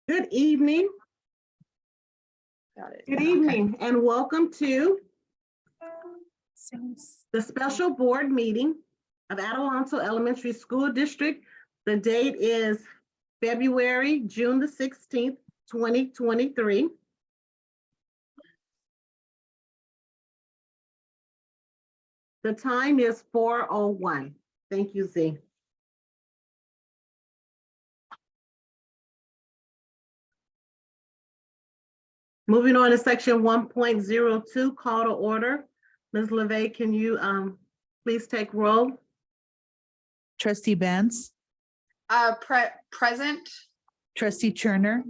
Good evening. Got it. Good evening, and welcome to the special board meeting of Adelanto Elementary School District. The date is June the 16th, 2023. The time is 4:01. Thank you, Z. Moving on to section 1.02, call to order. Ms. LeVey, can you please take roll? Trustee Benz, Present. trustee Turner,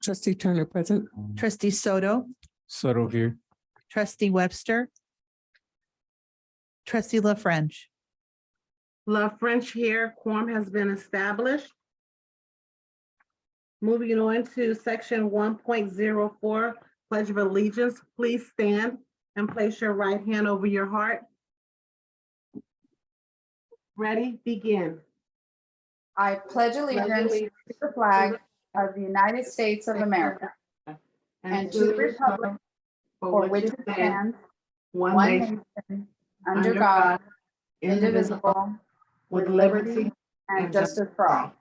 Trustee Turner present. trustee Soto, Soto here. trustee Webster, trustee La French. Love French here, quorum has been established. Moving on to section 1.04, Pledge of Allegiance, please stand and place your right hand over your heart. Ready, begin. I pledge allegiance to the flag of the United States of America and to the republic for which it stands, one nation, under God, indivisible, with liberty and justice for all.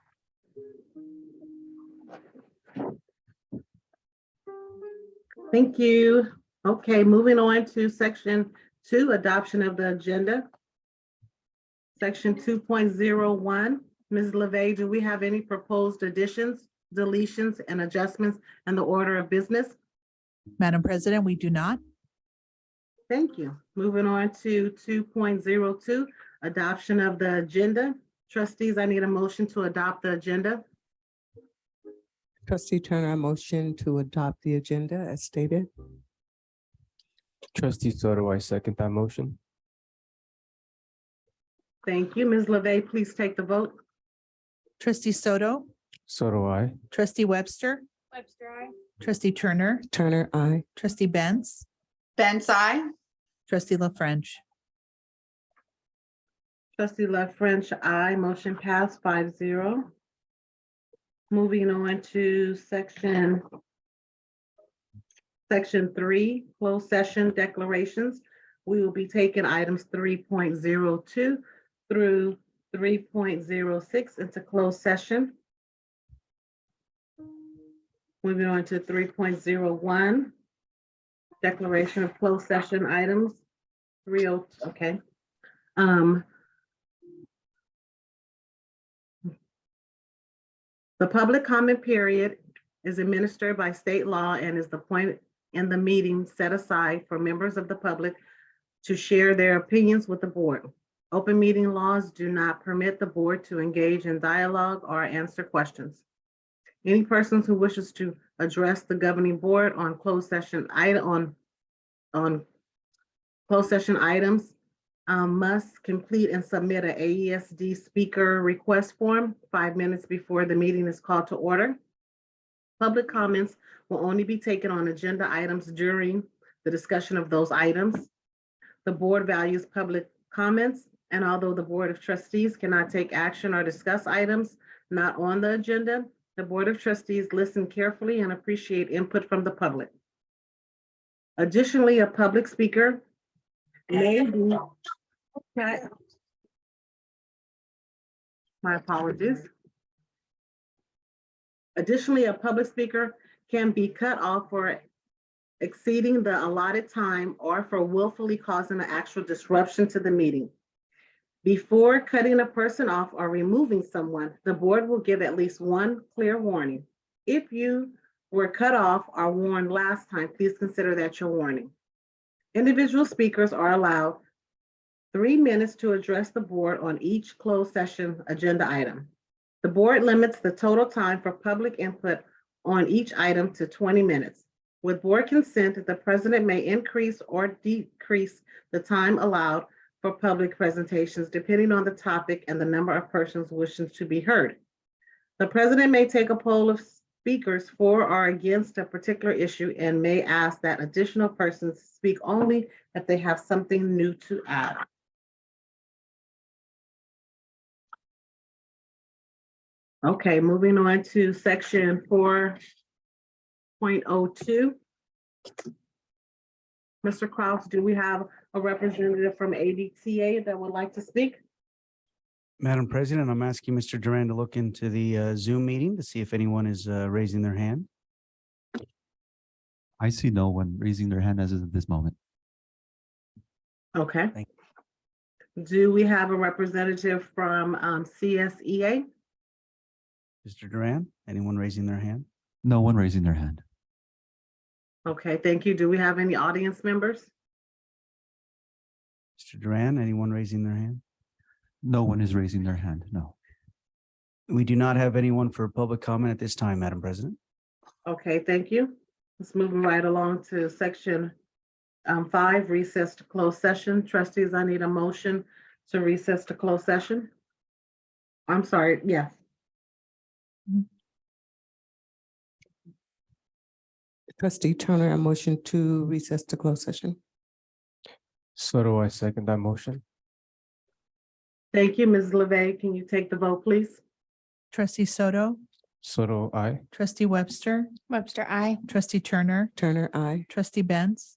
Thank you. Okay, moving on to section 2, adoption of the agenda. Section 2.01, Ms. LeVey, do we have any proposed additions, deletions, and adjustments in the order of business? Madam President, we do not. Thank you. Moving on to 2.02, adoption of the agenda. Trustees, I need a motion to adopt the agenda. Trustee Turner, I motion to adopt the agenda as stated. Trustee Soto, I second that motion. Thank you. Ms. LeVey, please take the vote. Trustee Soto, Soto, I. trustee Webster, trustee Turner, Turner, I. trustee Benz, Benz, I. trustee La French. Trustee Love French, aye. Motion passed 5-0. Moving on to section 3, closed session declarations. We will be taking items 3.02 through 3.06 into closed session. Moving on to 3.01, declaration of closed session items. Okay. The public comment period is administered by state law and is the point in the meeting set aside for members of the public to share their opinions with the board. Open meeting laws do not permit the board to engage in dialogue or answer questions. Any persons who wishes to address the governing board on closed session items must complete and submit an AESD speaker request form 5 minutes before the meeting is called to order. Public comments will only be taken on agenda items during the discussion of those items. The board values public comments, and although the Board of Trustees cannot take action or discuss items not on the agenda, the Board of Trustees listen carefully and appreciate input from the public. Additionally, a public speaker may be, okay. My apologies. Additionally, a public speaker can be cut off for exceeding the allotted time or for willfully causing an actual disruption to the meeting. Before cutting a person off or removing someone, the board will give at least one clear warning. If you were cut off or warned last time, please consider that your warning. Individual speakers are allowed 3 minutes to address the board on each closed session agenda item. The board limits the total time for public input on each item to 20 minutes. With board consent, the president may increase or decrease the time allowed for public presentations depending on the topic and the number of persons wishing to be heard. The president may take a poll of speakers for or against a particular issue and may ask that additional persons speak only if they have something new to add. Okay, moving on to section 4.02. Mr. Kraus, do we have a representative from ADTA that would like to speak? Madam President, I'm asking Mr. Duran to look into the Zoom meeting to see if anyone is raising their hand. I see no one raising their hand as of this moment. Okay. Thank Do we have a representative from CSEA? Mr. Duran, anyone raising their hand? No one raising their hand. Okay, thank you. Do we have any audience members? Mr. Duran, anyone raising their hand? No one is raising their hand. No. We do not have anyone for public comment at this time, Madam President. Okay, thank you. Let's move right along to section 5, recess to closed session. Trustees, I need a motion to recess to closed session. I'm sorry, yes. Trustee Turner, a motion to recess to closed session. So I second that motion. Thank you, Ms. LeVey. Can you take the vote, please? Trustee Soto, I. trustee Webster, Webster, I. trustee Turner, Turner, I. trustee Benz,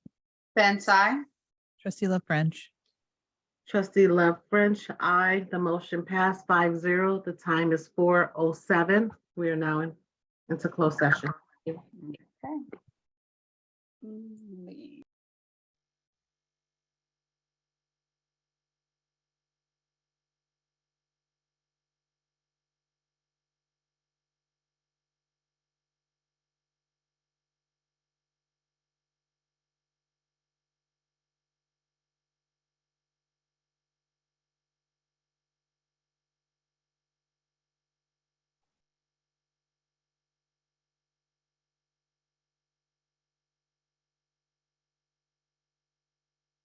Benz, I. trustee La French. Trustee Love French, aye. The motion passed 5-0. The time is 4:07. We are now into closed session. Okay.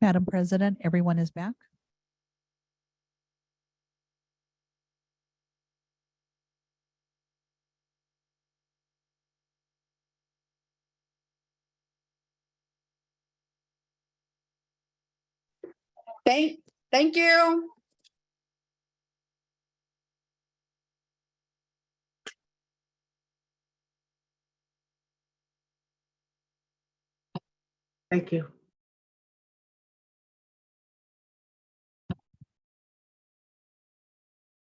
Madam President, everyone is back. Thank you. Thank you.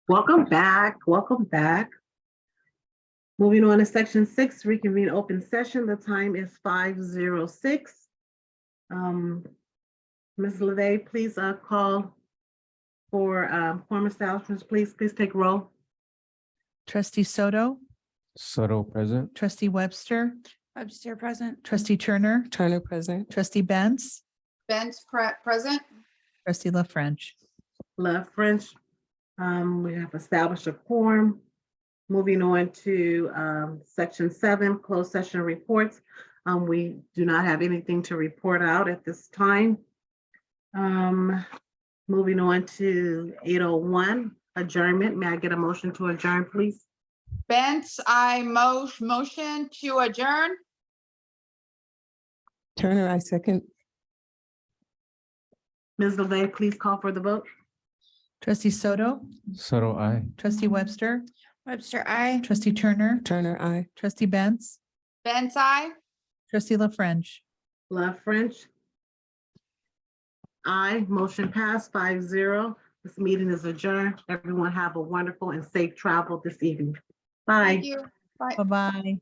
Welcome back. Welcome back. Moving on to section 6, reconvene open session. The time is 5:06. Ms. LeVey, please call for quorum establishments. Please take roll. Trustee Soto, Present. trustee Webster, Webster, present. trustee Turner, Turner, present. trustee Benz, Benz, present. trustee La French. Love French. We have established a quorum. Moving on to section 7, closed session reports. We do not have anything to report out at this time. Moving on to 8:01, adjournment. May I get a motion to adjourn, please? Benz, I motion to adjourn. Turner, I second. Ms. LeVey, please call for the vote. Trustee Soto, I. trustee Webster, Webster, I. trustee Turner, Turner, I. trustee Benz, Benz, I. trustee La French. Love French. Aye, motion passed 5-0. This meeting is adjourned. Everyone have a wonderful and safe travel this evening. Bye. Thank you. Bye. Bye-bye.